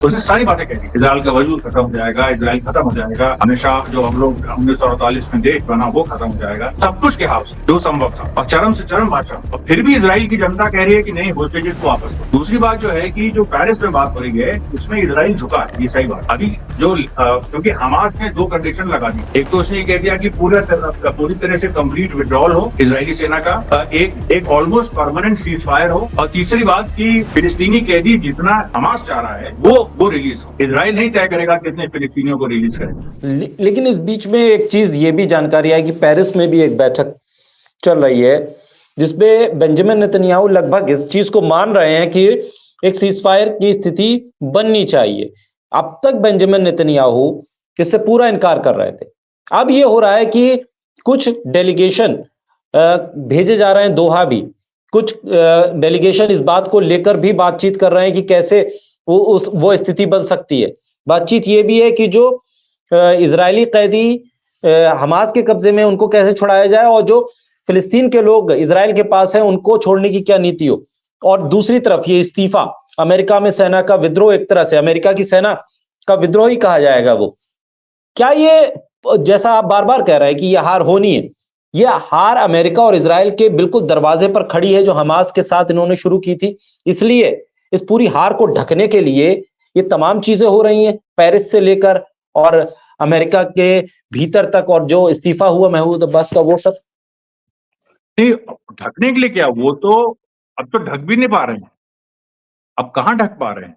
उसने सारी बातें कह दी, इजराइल का वजूद खत्म हो जाएगा, इजराइल खत्म हो जाएगा, हमेशा जो हम लोग 1948 में देश बना वो खत्म हो जाएगा, सब कुछ के हाउस जो संभव था, और चरम से चरम भाषा। और फिर भी इजराइल की जनता कह रही है कि नहीं, होस्टेजेस को वापस दो। दूसरी बात जो है कि जो पेरिस में बात हो रही है उसमें इजराइल झुका है, ये सही बात। अभी जो क्योंकि हमास ने दो कंडीशन लगा दी, एक तो उसने ये कह दिया कि पूरी तरह से कंप्लीट विड्रॉल हो इजरायली सेना का, एक ऑलमोस्ट परमानेंट सीज फायर हो, और तीसरी बात कि फिलिस्तीनी कैदी जितना हमास चाह रहा है वो रिलीज हो। इजराइल नहीं तय करेगा कितने फिलिस्तीनियों को रिलीज करेगा। लेकिन इस बीच में एक चीज ये भी जानकारी आई कि पेरिस में भी एक बैठक चल रही है जिसमें बेंजामिन नेतन्याहू लगभग इस चीज को मान रहे हैं कि एक सीज फायर की स्थिति बननी चाहिए। अब तक बेंजामिन नेतन्याहू इससे पूरा इनकार कर रहे थे। अब ये हो रहा है कि कुछ डेलीगेशन भेजे जा रहे हैं दोहा भी, कुछ डेलीगेशन इस बात को लेकर भी बातचीत कर रहे हैं कि कैसे वो स्थिति बन सकती है। बातचीत ये भी है कि जो इजरायली कैदी हमास के कब्जे में उनको कैसे छुड़ाया जाए, और जो फिलिस्तीन के लोग इजराइल के पास हैं उनको छोड़ने की क्या नीति हो। और दूसरी तरफ ये इस्तीफा, अमेरिका में सेना का विद्रोह, एक तरह से अमेरिका की सेना का विद्रोह ही कहा जाएगा वो। क्या ये, जैसा आप बार बार कह रहे हैं कि ये हार होनी है, ये हार अमेरिका और इजराइल के बिल्कुल दरवाजे पर खड़ी है जो हमास के साथ इन्होंने शुरू की थी, इसलिए इस पूरी हार को ढकने के लिए ये तमाम चीजें हो रही हैं, पेरिस से लेकर और अमेरिका के भीतर तक, और जो इस्तीफा हुआ महमूद अब्बास का वो सब। नहीं, ढकने के लिए क्या, वो तो अब तो ढक भी नहीं पा रहे हैं। अब कहाँ ढक पा रहे हैं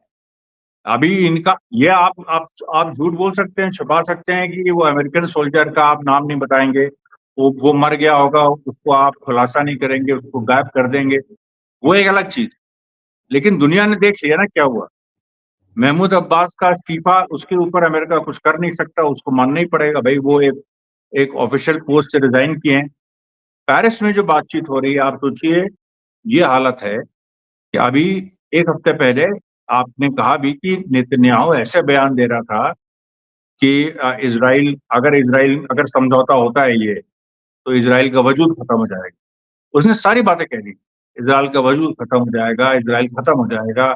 अभी इनका, ये आप झूठ बोल सकते हैं, छुपा सकते हैं कि वो अमेरिकन सोल्जर का आप नाम नहीं बताएंगे, वो मर गया होगा, उसको आप खुलासा नहीं करेंगे, उसको गायब कर देंगे, वो एक अलग चीज। लेकिन दुनिया ने देख लिया ना क्या हुआ। महमूद अब्बास का इस्तीफा, उसके ऊपर अमेरिका कुछ कर नहीं सकता, उसको मानना ही पड़ेगा भाई, वो एक ऑफिशियल पोस्ट से रिजाइन किए हैं। पेरिस में जो बातचीत हो रही है, आप सोचिए, ये हालत है कि अभी एक हफ्ते पहले आपने कहा भी कि नेतन्याहू ऐसे बयान दे रहा था कि इजराइल अगर समझौता होता है ये, तो इजराइल का वजूद खत्म हो जाएगा। उसने सारी बातें कह दी, इजराइल का वजूद खत्म हो जाएगा, इजराइल खत्म हो जाएगा,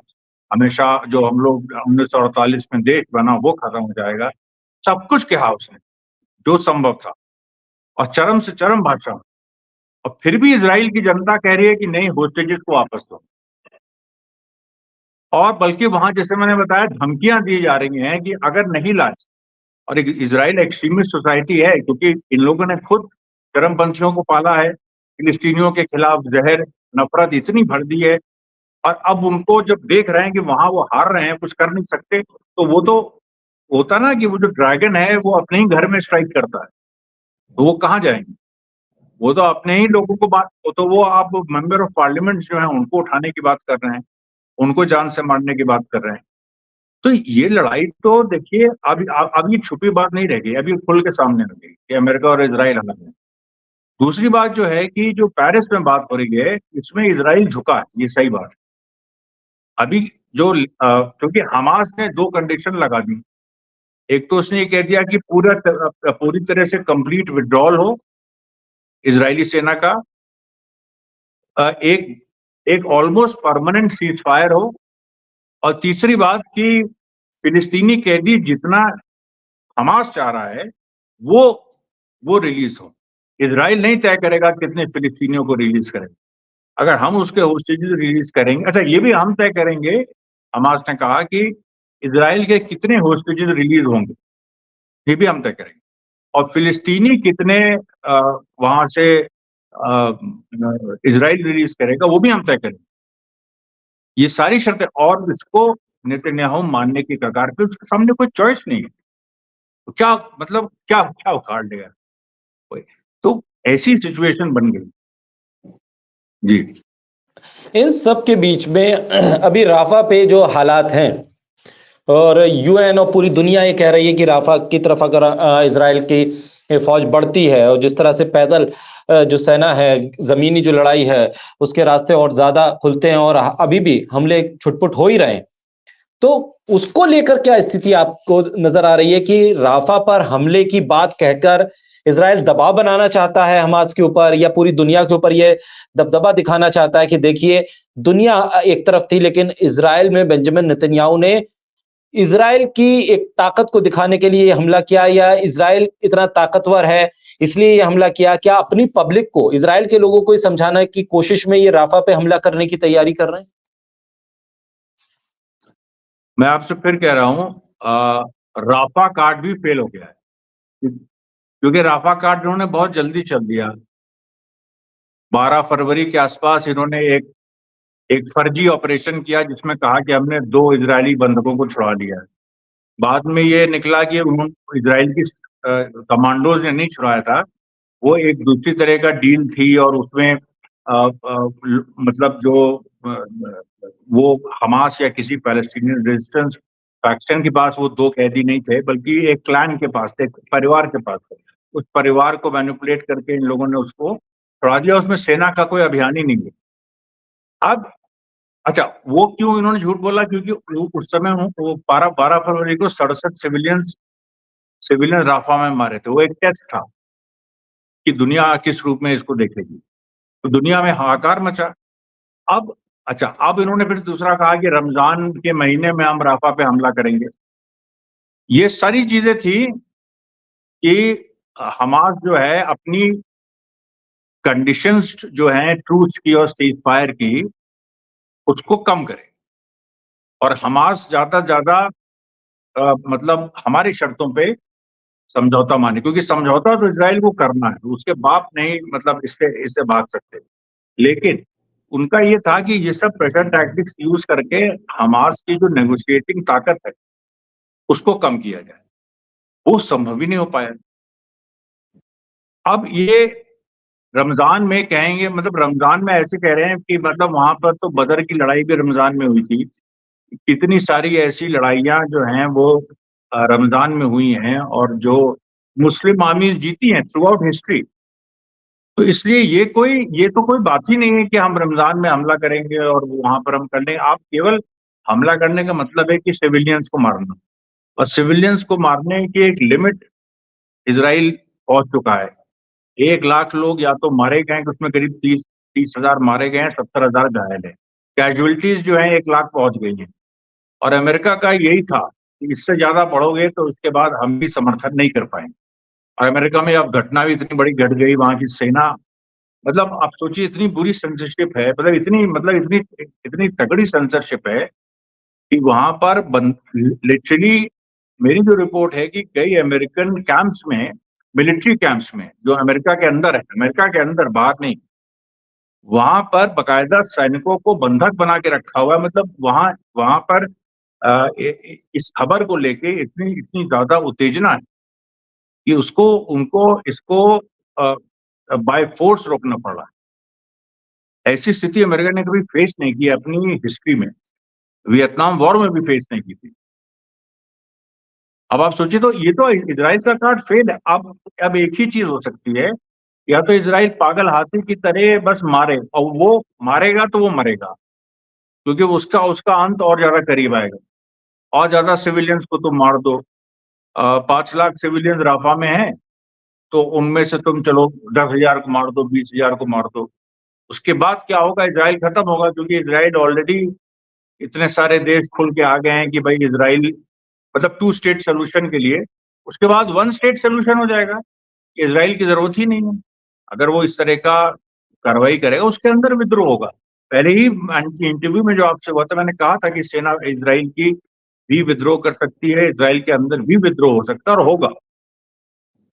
हमेशा जो हम लोग 1948 में देश बना वो खत्म हो जाएगा, सब कुछ के हाउस है जो संभव था, और चरम से चरम भाषा। और फिर भी इजराइल की जनता कह रही है कि नहीं, होस्टेजेस को वापस दो। और बल्कि वहां, जैसे मैंने बताया, धमकियां दी जा रही हैं कि अगर नहीं लाए, और इजराइल एक्सट्रीमिस्ट सोसाइटी है, क्योंकि इन लोगों ने खुद चरमपंथियों को पाला है, फिलिस्तीनियों के खिलाफ जहर नफरत इतनी भर दी है, और अब उनको जब देख रहे हैं कि वहां वो हार रहे हैं, कुछ कर नहीं सकते, तो वो तो होता ना कि वो जो ड्रैगन है वो अपने ही घर में स्ट्राइक करता है, तो वो कहाँ जाएंगे, वो तो अपने ही लोगों को बात, तो वो आप मेंबर ऑफ पार्लियामेंट जो है उनको उठाने की बात कर रहे हैं, उनको जान से मारने की बात कर रहे हैं। तो ये लड़ाई तो देखिए, अब ये छुपी बात नहीं रह गई, अभी खुल के सामने आ गई कि अमेरिका और इजराइल अलग है। दूसरी बात जो है कि जो पेरिस में बात हो रही है, इसमें इजराइल झुका है, ये सही बात है। अभी जो क्योंकि हमास ने दो कंडीशन लगा दी, एक तो उसने ये कह दिया कि पूरी तरह से कंप्लीट विड्रॉल हो इजरायली सेना का, एक एक ऑलमोस्ट परमानेंट सीज फायर हो, और तीसरी बात कि फिलिस्तीनी कैदी जितना हमास चाह रहा है वो रिलीज हो। इजराइल नहीं तय करेगा कितने फिलिस्तीनियों को रिलीज करेगा। अगर हम उसके होस्टेजेस रिलीज करेंगे, अच्छा ये भी हम तय करेंगे, हमास ने कहा कि इजराइल के कितने होस्टेजेस रिलीज होंगे, ये भी हम तय करेंगे, और फिलिस्तीनी कितने वहां से इजराइल रिलीज करेगा वो भी हम तय करेंगे। ये सारी शर्तें, और इसको नेतन्याहू मानने की कगार पे, उसके सामने कोई चॉइस नहीं है, तो क्या मतलब क्या क्या उखाड़ लेगा कोई। तो ऐसी सिचुएशन बन गई जी। इन सब के बीच में अभी राफा पे जो हालात हैं, और यूएन और पूरी दुनिया ये कह रही है कि राफा की तरफ अगर इजराइल की फौज बढ़ती है, और जिस तरह से पैदल जो सेना है, जमीनी जो लड़ाई है, उसके रास्ते और ज्यादा खुलते हैं, और अभी भी हमले छुटपुट हो ही रहे हैं, तो उसको लेकर क्या स्थिति आपको नजर आ रही है कि राफा पर हमले की बात कहकर इजराइल दबाव बनाना चाहता है हमास के ऊपर, या पूरी दुनिया के ऊपर ये दबदबा दिखाना चाहता है कि देखिए दुनिया एक तरफ थी, लेकिन इजराइल में बेंजामिन नेतन्याहू ने इज़राइल की एक ताकत को दिखाने के लिए ये हमला किया या इज़राइल इतना ताकतवर है इसलिए ये हमला किया? क्या अपनी पब्लिक को, इज़राइल के लोगों को ये समझाने की कोशिश में ये राफ़ा पे हमला करने की तैयारी कर रहे हैं? मैं आपसे फिर कह रहा हूँ राफा कार्ड भी फेल हो गया है, क्योंकि राफा कार्ड इन्होंने बहुत जल्दी चल दिया। 12 फरवरी के आसपास इन्होंने एक फर्जी ऑपरेशन किया जिसमें कहा कि हमने 2 इजरायली बंधकों को छुड़ा लिया है। बाद में ये निकला कि इजराइल की कमांडोज ने नहीं छुड़ाया था, वो एक दूसरी तरह का डील थी और उसमें मतलब जो वो हमास या किसी पैलेस्टीनियन रेजिस्टेंस फैक्शन के पास वो 2 कैदी नहीं थे, बल्कि एक क्लैन के पास थे, एक परिवार के पास थे। उस परिवार को मैनिपुलेट करके इन लोगों ने उसको छुड़ा दिया, उसमें सेना का कोई अभियान ही नहीं है। अब अच्छा, वो क्यों इन्होंने झूठ बोला? क्योंकि उस समय वो 12 फरवरी को 67 सिविलियन राफा में मारे थे। वो एक टेस्ट था कि दुनिया किस रूप में इसको देखेगी। तो दुनिया में हाहाकार मचा। अब अच्छा, अब इन्होंने फिर दूसरा कहा कि रमजान के महीने में हम राफा पे हमला करेंगे। ये सारी चीजें थी कि हमास जो है अपनी कंडीशंस जो हैं ट्रूस की और सीज फायर की, उसको कम करे और हमास ज्यादा से ज्यादा मतलब हमारी शर्तों पे समझौता माने, क्योंकि समझौता तो इजराइल को करना है, उसके बाप नहीं मतलब इससे भाग सकते। लेकिन उनका ये था कि ये सब प्रेशर टैक्टिक्स यूज करके हमास की जो नेगोशिएटिंग ताकत है उसको कम किया जाए। वो संभव ही नहीं हो पाया। अब ये रमजान में कहेंगे, मतलब रमजान में ऐसे कह रहे हैं कि मतलब वहां पर तो बदर की लड़ाई भी रमजान में हुई थी। कितनी सारी ऐसी लड़ाइयां जो हैं वो रमजान में हुई हैं और जो मुस्लिम आर्मीज जीती हैं थ्रू आउट हिस्ट्री। तो इसलिए ये तो कोई बात ही नहीं है कि हम रमजान में हमला करेंगे और वहां पर हम कर लेंगे। आप केवल हमला करने का मतलब है कि सिविलियंस को मारना, और सिविलियंस को मारने की एक लिमिट इजराइल पहुंच चुका है। 1 लाख लोग या तो मारे गए, उसमें करीब 30 हजार मारे गए हैं, 70 हजार घायल है। कैजुअलिटीज जो है 1 लाख पहुंच गई है। और अमेरिका का यही था कि इससे ज्यादा बढ़ोगे तो उसके बाद हम भी समर्थन नहीं कर पाएंगे। और अमेरिका में अब घटना भी इतनी बड़ी घट गई, वहां की सेना, मतलब आप सोचिए इतनी बुरी सेंसरशिप है, इतनी इतनी तगड़ी सेंसरशिप है कि वहां पर लिटरली मेरी जो रिपोर्ट है कि कई अमेरिकन कैंप्स में, मिलिट्री कैंप्स में जो अमेरिका के अंदर है, अमेरिका के अंदर, बाहर नहीं, वहां पर बकायदा सैनिकों को बंधक बना के रखा हुआ है। मतलब वहां पर इस खबर को लेके इतनी इतनी ज्यादा उत्तेजना है कि उनको इसको बाय फोर्स रोकना पड़ रहा है। ऐसी स्थिति अमेरिका ने कभी फेस नहीं की अपनी हिस्ट्री में, वियतनाम वॉर में भी फेस नहीं की थी। अब आप सोचिए, तो ये तो इजराइल का कार्ड फेल है। अब एक ही चीज हो सकती है, या तो इजराइल पागल हाथी की तरह बस मारे, और वो मारेगा तो वो मरेगा, क्योंकि उसका उसका अंत और ज्यादा करीब आएगा। और ज्यादा सिविलियंस को तुम मार दो। 5 लाख सिविलियंस राफा में है, तो उनमें से तुम चलो 10,000 को मार दो, 20,000 को मार दो। उसके बाद क्या होगा? इजराइल खत्म होगा, क्योंकि इजराइल ऑलरेडी इतने सारे देश खुल के आ गए हैं कि भाई इजराइल मतलब 2 स्टेट सोल्यूशन के लिए, उसके बाद 1 स्टेट सोल्यूशन हो जाएगा। इजराइल की जरूरत ही नहीं है। अगर वो इस तरह का कार्रवाई करेगा, उसके अंदर विद्रोह होगा। पहले ही इंटरव्यू में जो आपसे हुआ था, मैंने कहा था कि सेना इजराइल की भी विद्रोह कर सकती है, इजराइल के अंदर भी विद्रोह हो सकता है और होगा,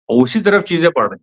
और उसी तरफ चीजें बढ़ रही।